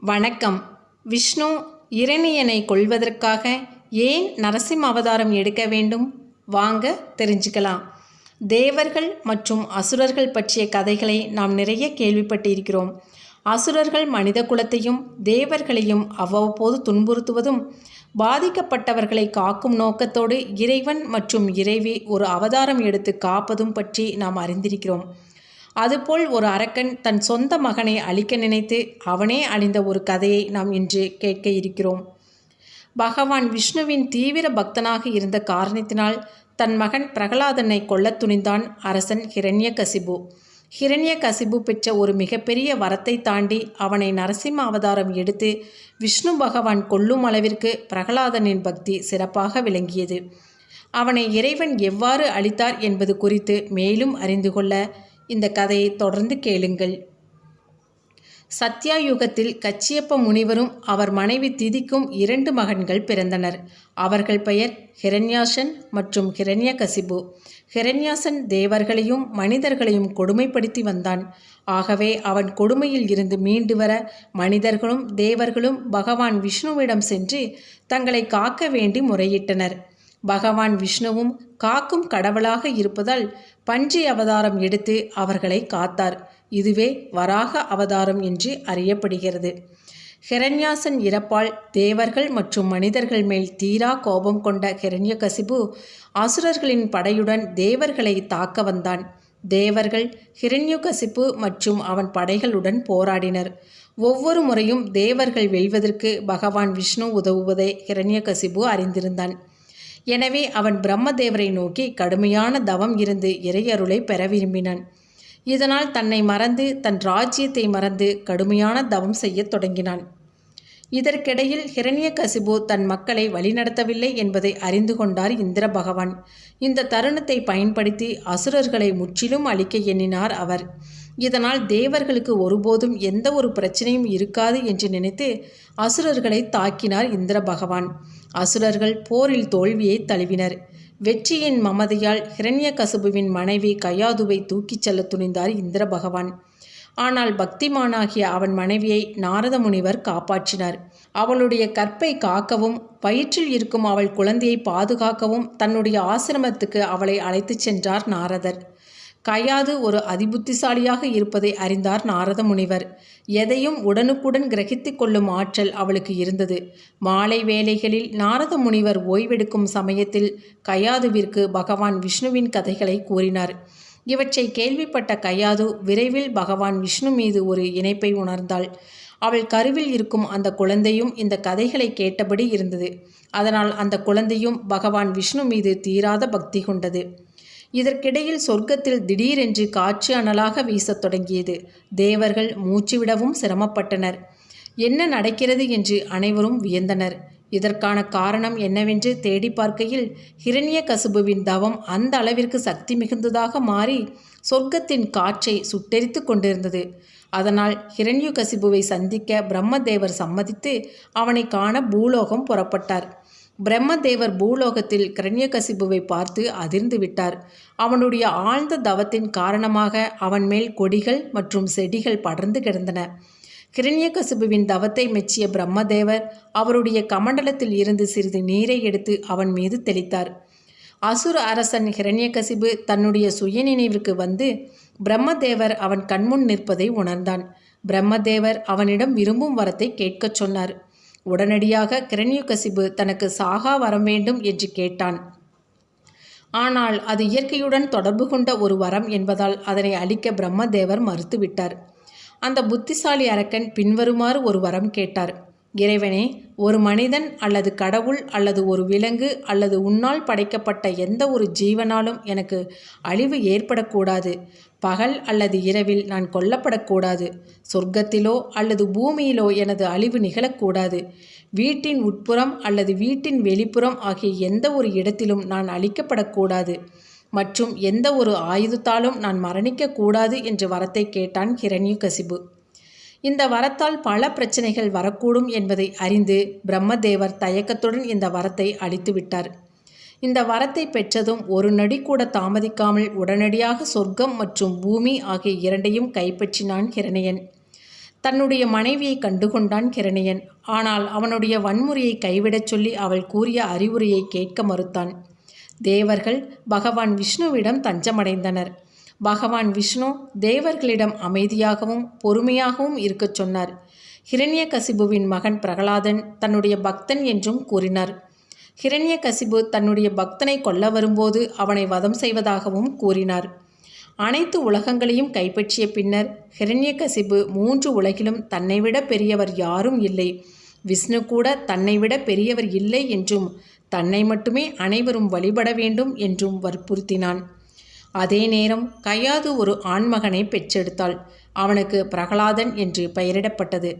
வணக்கம். விஷ்ணு இரணியனை கொல்வதற்காக ஏன் நரசிம்ம அவதாரம் எடுக்க வேண்டும்? வாங்க தெரிஞ்சுக்கலாம். தேவர்கள் மற்றும் அசுரர்கள் பற்றிய கதைகளை நாம் நிறைய கேள்விப்பட்டிருக்கிறோம். அசுரர்கள் மனித குலத்தையும் தேவர்களையும் அவ்வப்போது துன்புறுத்துவதும், பாதிக்கப்பட்டவர்களை காக்கும் நோக்கத்தோடு இறைவன் மற்றும் இறைவி ஒரு அவதாரம் எடுத்து காப்பதும் பற்றி நாம் அறிந்திருக்கிறோம். அதுபோல் ஒரு அரக்கன் தன் சொந்த மகனை அழிக்க நினைத்து அவனே அழிந்த ஒரு கதையை நாம் இன்று கேட்க இருக்கிறோம். பகவான் விஷ்ணுவின் தீவிர பக்தனாக இருந்த காரணத்தினால் தன் மகன் பிரகலாதனை கொல்லத் துணிந்தான் அரசன் ஹிரண்யகசிபு. ஹிரண்யகசிபு பெற்ற ஒரு மிகப்பெரிய வரத்தை தாண்டி அவனை நரசிம்ம அவதாரம் எடுத்து விஷ்ணு பகவான் கொல்லும் அளவிற்கு பிரகலாதனின் பக்தி சிறப்பாக விளங்கியது. அவனை இறைவன் எவ்வாறு அழித்தார் என்பது குறித்து மேலும் அறிந்து கொள்ள இந்த கதையை தொடர்ந்து கேளுங்கள். சத்யாயுகத்தில் கச்சியப்ப முனிவரும் அவர் மனைவி திதிக்கும் 2 மகன்கள் பிறந்தனர். அவர்கள் பெயர் ஹிரண்யாசன் மற்றும் ஹிரண்யகசிபு. ஹிரண்யாசன் தேவர்களையும் மனிதர்களையும் கொடுமைப்படுத்தி வந்தான். ஆகவே அவன் கொடுமையில் இருந்து மீண்டு வர மனிதர்களும் தேவர்களும் பகவான் விஷ்ணுவிடம் சென்று தங்களை காக்க வேண்டி முறையிட்டனர். பகவான் விஷ்ணுவும் காக்கும் கடவுளாக இருப்பதால் பன்றி அவதாரம் எடுத்து அவர்களை காத்தார். இதுவே வராக அவதாரம் என்று அறியப்படுகிறது. ஹிரண்யாசன் இறப்பால் தேவர்கள் மற்றும் மனிதர்கள் மேல் தீரா கோபம் கொண்ட ஹிரண்யகசிபு அசுரர்களின் படையுடன் தேவர்களை தாக்க வந்தான். தேவர்கள் ஹிரண்யகசிபு மற்றும் அவன் படைகளுடன் போராடினர். ஒவ்வொரு முறையும் தேவர்கள் வெல்வதற்கு பகவான் விஷ்ணு உதவுவதை ஹிரண்யகசிபு அறிந்திருந்தான். எனவே அவன் பிரம்மதேவரை நோக்கி கடுமையான தவம் இருந்து இறையருளை பெற விரும்பினான். இதனால் தன்னை மறந்து தன் ராஜ்யத்தை மறந்து கடுமையான தவம் செய்ய தொடங்கினான். இதற்கிடையில் ஹிரண்யகசிபு தன் மக்களை வழிநடத்தவில்லை என்பதை அறிந்து கொண்டார் இந்திர பகவான். இந்த தருணத்தை பயன்படுத்தி அசுரர்களை முற்றிலும் அழிக்க எண்ணினார் அவர். இதனால் தேவர்களுக்கு ஒருபோதும் எந்த ஒரு பிரச்சனையும் இருக்காது என்று நினைத்து அசுரர்களை தாக்கினார் இந்திர பகவான். அசுரர்கள் போரில் தோல்வியை தழுவினர். வெற்றியின் மமதையால் ஹிரண்யகசிபுவின் மனைவி கயாதுவை தூக்கிச் செல்ல துணிந்தார் இந்திர பகவான். ஆனால் பக்திமானாகிய அவன் மனைவியை நாரத முனிவர் காப்பாற்றினார். அவளுடைய கற்பை காக்கவும் வயிற்றில் இருக்கும் அவள் குழந்தையை பாதுகாக்கவும் தன்னுடைய ஆசிரமத்துக்கு அவளை அழைத்துச் சென்றார் நாரதர். கயாது ஒரு அதிபுத்திசாலியாக இருப்பதை அறிந்தார் நாரத முனிவர். எதையும் உடனுக்குடன் கிரகித்து கொள்ளும் ஆற்றல் அவளுக்கு இருந்தது. மாலை வேளைகளில் நாரத முனிவர் ஓய்வெடுக்கும் சமயத்தில் கயாதுவிற்கு பகவான் விஷ்ணுவின் கதைகளை கூறினார். இவற்றை கேள்விப்பட்ட கயாது விரைவில் பகவான் விஷ்ணு மீது ஒரு இணைப்பை உணர்ந்தாள். அவள் கருவில் இருக்கும் அந்த குழந்தையும் இந்த கதைகளை கேட்டபடி இருந்தது. அதனால் அந்த குழந்தையும் பகவான் விஷ்ணு மீது தீராத பக்தி கொண்டது. இதற்கிடையில் சொர்க்கத்தில் திடீரென்று காற்று அனலாக வீசத் தொடங்கியது. தேவர்கள் மூச்சுவிடவும் சிரமப்பட்டனர். என்ன நடக்கிறது என்று அனைவரும் வியந்தனர். இதற்கான காரணம் என்னவென்று தேடி பார்க்கையில் ஹிரண்யகசிபுவின் தவம் அந்த அளவிற்கு சக்தி மிகுந்ததாக மாறி சொர்க்கத்தின் காற்றை சுட்டெரித்து கொண்டிருந்தது. அதனால் ஹிரண்யகசிபுவை சந்திக்க பிரம்மதேவர் சம்மதித்து அவனை காண பூலோகம் புறப்பட்டார். பிரம்மதேவர் பூலோகத்தில் ஹிரண்யகசிபுவை பார்த்து அதிர்ந்து விட்டார். அவனுடைய ஆழ்ந்த தவத்தின் காரணமாக அவன் மேல் கொடிகள் மற்றும் செடிகள் படர்ந்து கிடந்தன. ஹிரண்யகசிபுவின் தவத்தை மெச்சிய பிரம்மதேவர் அவருடைய கமண்டலத்தில் இருந்து சிறிது நீரை எடுத்து அவன் மீது தெளித்தார். அசுர அரசன் ஹிரண்யகசிபு தன்னுடைய சுயநினைவிற்கு வந்து பிரம்மதேவர் அவன் கண்முன் நிற்பதை உணர்ந்தான். பிரம்மதேவர் அவனிடம் விரும்பும் வரத்தை கேட்கச் சொன்னார். உடனடியாக ஹிரண்யகசிபு தனக்கு சாகா வரம் வேண்டும் என்று கேட்டான். ஆனால் அது இயற்கையுடன் தொடர்பு கொண்ட ஒரு வரம் என்பதால் அதனை அளிக்க பிரம்மதேவர் மறுத்துவிட்டார். அந்த புத்திசாலி அரக்கன் பின்வருமாறு ஒரு வரம் கேட்டார். இறைவனே, ஒரு மனிதன் அல்லது கடவுள் அல்லது ஒரு விலங்கு அல்லது உன்னால் படைக்கப்பட்ட எந்த ஒரு ஜீவனாலும் எனக்கு அழிவு ஏற்படக்கூடாது. பகல் அல்லது இரவில் நான் கொல்லப்படக்கூடாது. சொர்க்கத்திலோ அல்லது பூமியிலோ எனது அழிவு நிகழக்கூடாது. வீட்டின் உட்புறம் அல்லது வீட்டின் வெளிப்புறம் ஆகிய எந்த ஒரு இடத்திலும் நான் அழிக்கப்படக்கூடாது. மற்றும் எந்த ஒரு ஆயுதத்தாலும் நான் மரணிக்கக்கூடாது என்ற வரத்தை கேட்டான் ஹிரண்யகசிபு. இந்த வரத்தால் பல பிரச்சனைகள் வரக்கூடும் என்பதை அறிந்து பிரம்மதேவர் தயக்கத்துடன் இந்த வரத்தை அளித்துவிட்டார். இந்த வரத்தை பெற்றதும் ஒரு நொடி கூட தாமதிக்காமல் உடனடியாக சொர்க்கம் மற்றும் பூமி ஆகிய இரண்டையும் கைப்பற்றினான் ஹிரணியன். தன்னுடைய மனைவியை கண்டுகொண்டான் ஹிரணியன். ஆனால் அவனுடைய வன்முறையை கைவிடச் சொல்லி அவள் கூறிய அறிவுரையை கேட்க மறுத்தான். தேவர்கள் பகவான் விஷ்ணுவிடம் தஞ்சமடைந்தனர். பகவான் விஷ்ணு தேவர்களிடம் அமைதியாகவும் பொறுமையாகவும் இருக்கச் சொன்னார். ஹிரண்யகசிபுவின் மகன் பிரகலாதன் தன்னுடைய பக்தன் என்றும் கூறினார். ஹிரண்யகசிபு தன்னுடைய பக்தனை கொல்ல வரும்போது அவனை வதம் செய்வதாகவும் கூறினார். அனைத்து உலகங்களையும் கைப்பற்றிய பின்னர் ஹிரண்யகசிபு 3 உலகிலும் தன்னைவிட பெரியவர் யாரும் இல்லை, விஷ்ணு கூட தன்னைவிட பெரியவர் இல்லை என்றும் தன்னை மட்டுமே அனைவரும் வழிபட வேண்டும் என்றும் வற்புறுத்தினான். அதே நேரம் கயாது ஒரு ஆண்மகனை பெற்றெடுத்தாள். அவனுக்கு பிரகலாதன் என்று பெயரிடப்பட்டது.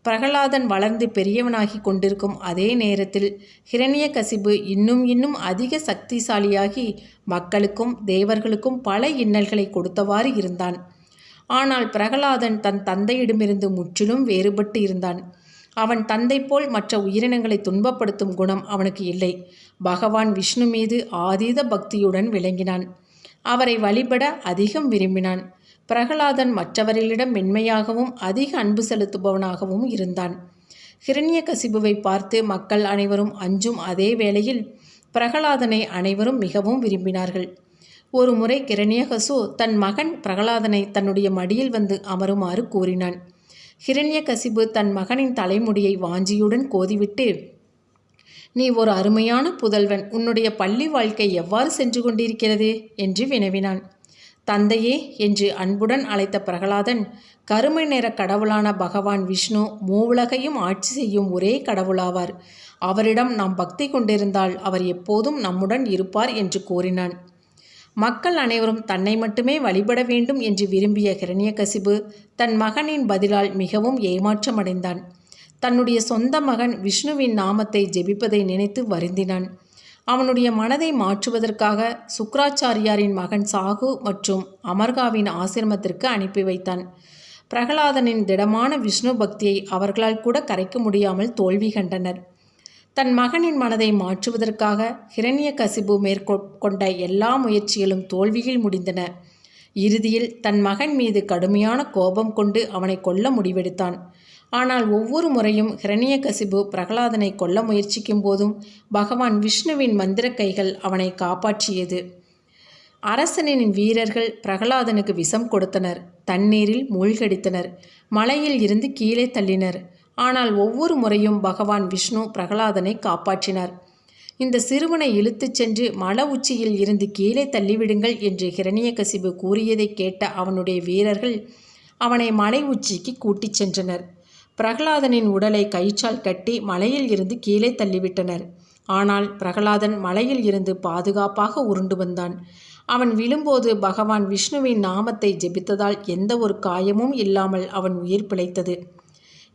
பிரகலாதன் வளர்ந்து பெரியவனாகி கொண்டிருக்கும் அதே நேரத்தில் ஹிரண்யகசிபு இன்னும் அதிக சக்திசாலியாகி மக்களுக்கும் தேவர்களுக்கும் பல இன்னல்களை கொடுத்தவாறு இருந்தான். ஆனால் பிரகலாதன் தன் தந்தையிடமிருந்து முற்றிலும் வேறுபட்டு இருந்தான். அவன் தந்தை போல் மற்ற உயிரினங்களை துன்பப்படுத்தும் குணம் அவனுக்கு இல்லை. பகவான் விஷ்ணு மீது ஆதீத பக்தியுடன் விளங்கினான். அவரை வழிபட அதிகம் விரும்பினான். பிரகலாதன் மற்றவர்களிடம் மென்மையாகவும் அதிக அன்பு செலுத்துபவனாகவும் இருந்தான். ஹிரண்யகசிபுவை பார்த்து மக்கள் அனைவரும் அஞ்சும் அதே வேளையில் பிரகலாதனை அனைவரும் மிகவும் விரும்பினார்கள். ஒரு முறை ஹிரண்யகசு தன் மகன் பிரகலாதனை தன்னுடைய மடியில் வந்து அமருமாறு கூறினான். ஹிரண்யகசிபு தன் மகனின் தலைமுடியை வாஞ்சியுடன் கோதிவிட்டு, "நீ ஒரு அருமையான புதல்வன், உன்னுடைய பள்ளி வாழ்க்கை எவ்வாறு சென்று கொண்டிருக்கிறது?" என்று வினவினான். "தந்தையே" என்று அன்புடன் அழைத்த பிரகலாதன், கருமை நிற கடவுளான பகவான் விஷ்ணு மூவுலகையும் ஆட்சி செய்யும் ஒரே கடவுளாவார். அவரிடம் நாம் பக்தி கொண்டிருந்தால் அவர் எப்போதும் நம்முடன் இருப்பார் என்று கூறினான். மக்கள் அனைவரும் தன்னை மட்டுமே வழிபட வேண்டும் என்று விரும்பிய ஹிரண்யகசிபு தன் மகனின் பதிலால் மிகவும் ஏமாற்றமடைந்தான். தன்னுடைய சொந்த மகன் விஷ்ணுவின் நாமத்தை ஜெபிப்பதை நினைத்து வருந்தினான். அவனுடைய மனதை மாற்றுவதற்காக சுக்ராச்சாரியாரின் மகன் சாகு மற்றும் அமர்காவின் ஆசிரமத்திற்கு அனுப்பி வைத்தான். பிரகலாதனின் திடமான விஷ்ணு பக்தியை அவர்களால் கூட கரைக்க முடியாமல் தோல்வி கண்டனர். தன் மகனின் மனதை மாற்றுவதற்காக ஹிரண்யகசிபு மேற்கொண்ட எல்லா முயற்சிகளும் தோல்வியில் முடிந்தன. இறுதியில் தன் மகன் மீது கடுமையான கோபம் கொண்டு அவனை கொல்ல முடிவெடுத்தான். ஆனால் ஒவ்வொரு முறையும் ஹிரண்யகசிபு பிரகலாதனை கொல்ல முயற்சிக்கும் போதும் பகவான் விஷ்ணுவின் மந்திர கைகள் அவனை காப்பாற்றியது. அரசனின் வீரர்கள் பிரகலாதனுக்கு விஷம் கொடுத்தனர், தண்ணீரில் மூழ்கடித்தனர், மலையில் இருந்து கீழே தள்ளினர். ஆனால் ஒவ்வொரு முறையும் பகவான் விஷ்ணு பிரகலாதனை காப்பாற்றினார். இந்த சிறுவனை இழுத்துச் சென்று மல உச்சியில் இருந்து கீழே தள்ளிவிடுங்கள் என்று ஹிரண்யகசிபு கூறியதை கேட்ட அவனுடைய வீரர்கள் அவனை மலை உச்சிக்கு கூட்டிச் சென்றனர். பிரகலாதனின் உடலை கயிற்றால் கட்டி மலையில் இருந்து கீழே தள்ளிவிட்டனர். ஆனால் பிரகலாதன் மலையில் இருந்து பாதுகாப்பாக உருண்டு வந்தான். அவன் விழும்போது பகவான் விஷ்ணுவின் நாமத்தை ஜெபித்ததால் எந்த ஒரு காயமும் இல்லாமல் அவன் உயிர் பிழைத்தது.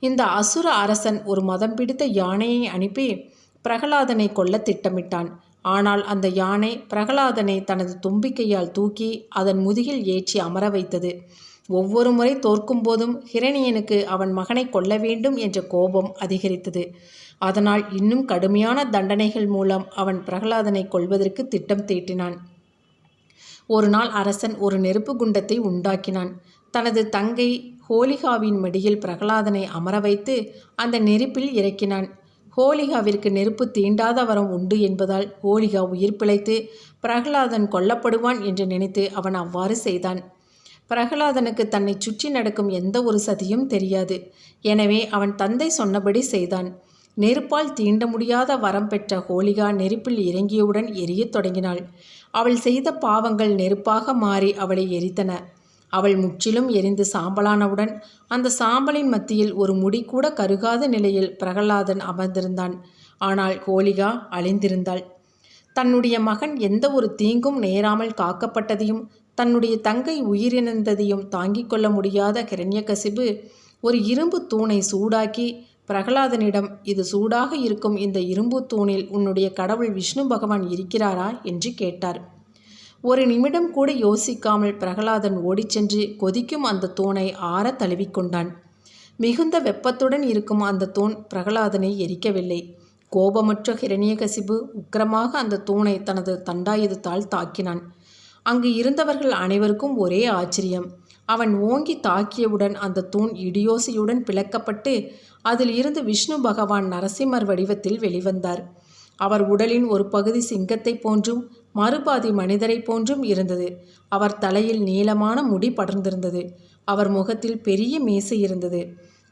இந்த அசுர அரசன் ஒரு மதம் பிடித்த யானையை அனுப்பி பிரகலாதனை கொல்ல திட்டமிட்டான். ஆனால் அந்த யானை பிரகலாதனை தனது தும்பிக்கையால் தூக்கி அதன் முதுகில் ஏற்றி அமர வைத்தது. ஒவ்வொரு முறை தோற்கும் போதும் ஹிரணியனுக்கு அவன் மகனை கொல்ல வேண்டும் என்ற கோபம் அதிகரித்தது. அதனால் இன்னும் கடுமையான தண்டனைகள் மூலம் அவன் பிரகலாதனை கொல்வதற்கு திட்டம் தீட்டினான். ஒரு நாள் அரசன் ஒரு நெருப்பு குண்டத்தை உண்டாக்கினான். தனது தங்கை ஹோலிகாவின் மடியில் பிரகலாதனை அமர வைத்து அந்த நெருப்பில் இறக்கினான். ஹோலிகாவிற்கு நெருப்பு தீண்டாத வரம் உண்டு என்பதால் ஹோலிகா உயிர் பிழைத்து பிரகலாதன் கொல்லப்படுவான் என்று நினைத்து அவன் அவ்வாறு செய்தான். பிரகலாதனுக்கு தன்னை சுற்றி நடக்கும் எந்த ஒரு சதியும் தெரியாது. எனவே அவன் தந்தை சொன்னபடி செய்தான். நெருப்பால் தீண்ட முடியாத வரம் பெற்ற ஹோலிகா நெருப்பில் இறங்கியவுடன் எரியத் தொடங்கினாள். அவள் செய்த பாவங்கள் நெருப்பாக மாறி அவளை எரித்தன. அவள் முற்றிலும் எரிந்து சாம்பலானவுடன் அந்த சாம்பலின் மத்தியில் ஒரு முடி கூட கருகாத நிலையில் பிரகலாதன் அமர்ந்திருந்தான். ஆனால் ஹோலிகா அழிந்திருந்தாள். தன்னுடைய மகன் எந்த ஒரு தீங்கும் நேராமல் காக்கப்பட்டதையும் தன்னுடைய தங்கை உயிரிழந்ததையும் தாங்கிக் கொள்ள முடியாத ஹிரண்யகசிபு ஒரு இரும்பு தூணை சூடாக்கி பிரகலாதனிடம், "இது சூடாக இருக்கும் இந்த இரும்பு தூணில் உன்னுடைய கடவுள் விஷ்ணு பகவான் இருக்கிறாரா?" என்று கேட்டார். ஒரு நிமிடம் கூட யோசிக்காமல் பிரகலாதன் ஓடிச்சென்று கொதிக்கும் அந்த தூணை ஆற தழுவிக்கொண்டான். மிகுந்த வெப்பத்துடன் இருக்கும் அந்த தூண் பிரகலாதனை எரிக்கவில்லை. கோபமற்ற ஹிரண்யகசிபு உக்கிரமாக அந்த தூணை தனது தண்டாயுதத்தால் தாக்கினான். அங்கு இருந்தவர்கள் அனைவருக்கும் ஒரே ஆச்சரியம். அவன் ஓங்கி தாக்கியவுடன் அந்த தூண் இடியோசையுடன் பிளக்கப்பட்டு அதில் இருந்து விஷ்ணு பகவான் நரசிம்மர் வடிவத்தில் வெளிவந்தார். அவர் உடலின் ஒரு பகுதி சிங்கத்தை போன்றும் மறுபாதி மனிதரை போன்றும் இருந்தது. அவர் தலையில் நீளமான முடி படர்ந்திருந்தது. அவர் முகத்தில் பெரிய மீசை இருந்தது.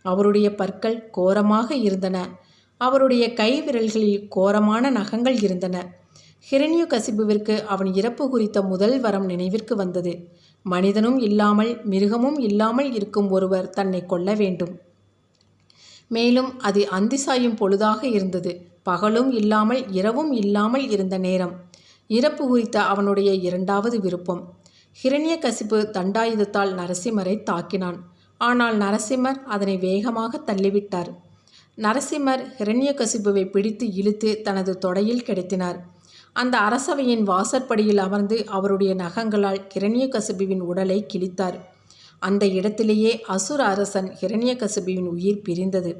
அவருடைய பற்கள் கோரமாக இருந்தன. அவருடைய கை விரல்களில் கோரமான நகங்கள் இருந்தன. ஹிரண்யகசிபுவிற்கு அவன் இறப்பு குறித்த முதல் வரம் நினைவிற்கு வந்தது. மனிதனும் இல்லாமல் மிருகமும் இல்லாமல் இருக்கும் ஒருவர் தன்னை கொல்ல வேண்டும். மேலும் அது அந்தி சாயும் பொழுதாக இருந்தது. பகலும் இல்லாமல் இரவும் இல்லாமல் இருந்த நேரம். இறப்பு குறித்த அவனுடைய இரண்டாவது விருப்பம். ஹிரண்யகசிபு தண்டாயுதத்தால் நரசிம்மரை தாக்கினான். ஆனால் நரசிம்மர் அதனை வேகமாக தள்ளிவிட்டார். நரசிம்மர் ஹிரண்யகசிபுவை பிடித்து இழுத்து தனது தொடையில் கிடத்தினார். அந்த அரசவையின் வாசற்படியில் அமர்ந்து அவருடைய நகங்களால் ஹிரண்யகசிபுவின் உடலை கிழித்தார். அந்த இடத்திலேயே அசுர அரசன் ஹிரண்யகசிபுவின் உயிர் பிரிந்தது.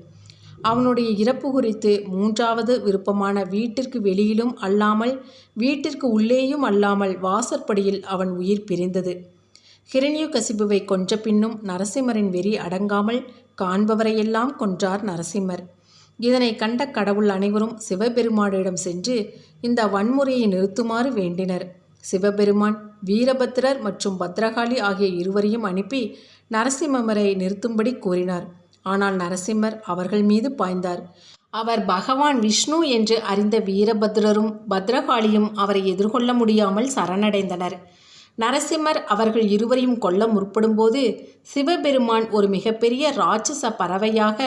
அவனுடைய இறப்பு குறித்து மூன்றாவது விருப்பமான வீட்டிற்கு வெளியிலும் அல்லாமல் வீட்டிற்கு உள்ளேயும் அல்லாமல் வாசற்படியில் அவன் உயிர் பிரிந்தது. ஹிரண்யகசிபுவை கொன்ற பின்னும் நரசிம்மரின் வெறி அடங்காமல் காண்பவரையெல்லாம் கொன்றார் நரசிம்மர். இதனை கண்ட கடவுள் அனைவரும் சிவபெருமானிடம் சென்று இந்த வன்முறையை நிறுத்துமாறு வேண்டினர். சிவபெருமான் வீரபத்திரர் மற்றும் பத்ரகாளி ஆகிய இருவரையும் அனுப்பி நரசிம்மரை நிறுத்தும்படி கூறினார். ஆனால் நரசிம்மர் அவர்கள் மீது பாய்ந்தார். அவர் பகவான் விஷ்ணு என்று அறிந்த வீரபத்ரரும் பத்ரகாளியும் அவரை எதிர்கொள்ள முடியாமல் சரணடைந்தனர். நரசிம்மர் அவர்கள் இருவரையும் கொல்ல முற்படும்போது சிவபெருமான் ஒரு மிகப்பெரிய இராட்சச பறவையாக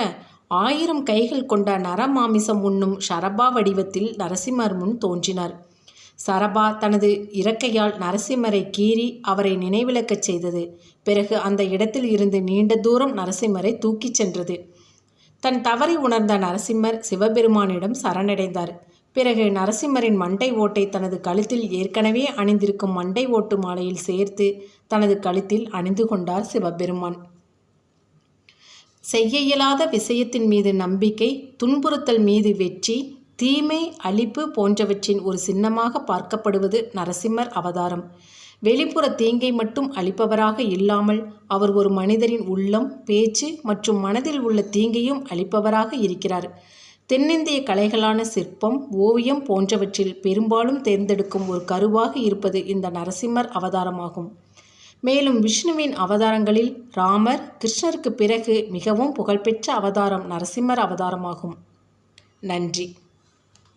1000 கைகள் கொண்ட நரமாமிசம் உண்ணும் ஷரபா வடிவத்தில் நரசிம்மர் முன் தோன்றினார். சரபா தனது இறக்கையால் நரசிம்மரை கீறி அவரை நினைவிழக்கச் செய்தது. பிறகு அந்த இடத்தில் இருந்து நீண்ட தூரம் நரசிம்மரை தூக்கிச் சென்றது. தன் தவறை உணர்ந்த நரசிம்மர் சிவபெருமானிடம் சரணடைந்தார். பிறகு நரசிம்மரின் மண்டை ஓட்டை தனது கழுத்தில் ஏற்கனவே அணிந்திருக்கும் மண்டை ஓட்டு மாலையில் சேர்த்து தனது கழுத்தில் அணிந்து கொண்டார் சிவபெருமான். செய்ய இயலாத விஷயத்தின் மீது நம்பிக்கை, துன்புறுத்தல் மீது வெற்றி, தீமை, அழிப்பு போன்றவற்றின் ஒரு சின்னமாக பார்க்கப்படுவது நரசிம்மர் அவதாரம். வெளிப்புற தீங்கை மட்டும் அளிப்பவராக இல்லாமல் அவர் ஒரு மனிதரின் உள்ளம், பேச்சு மற்றும் மனதில் உள்ள தீங்கையும் அளிப்பவராக இருக்கிறார். தென்னிந்திய கலைகளான சிற்பம், ஓவியம் போன்றவற்றில் பெரும்பாலும் தேர்ந்தெடுக்கும் ஒரு கருவாக இருப்பது இந்த நரசிம்மர் அவதாரமாகும். மேலும் விஷ்ணுவின் அவதாரங்களில் ராமர், கிருஷ்ணருக்கு பிறகு மிகவும் புகழ்பெற்ற அவதாரம் நரசிம்மர் அவதாரமாகும். நன்றி.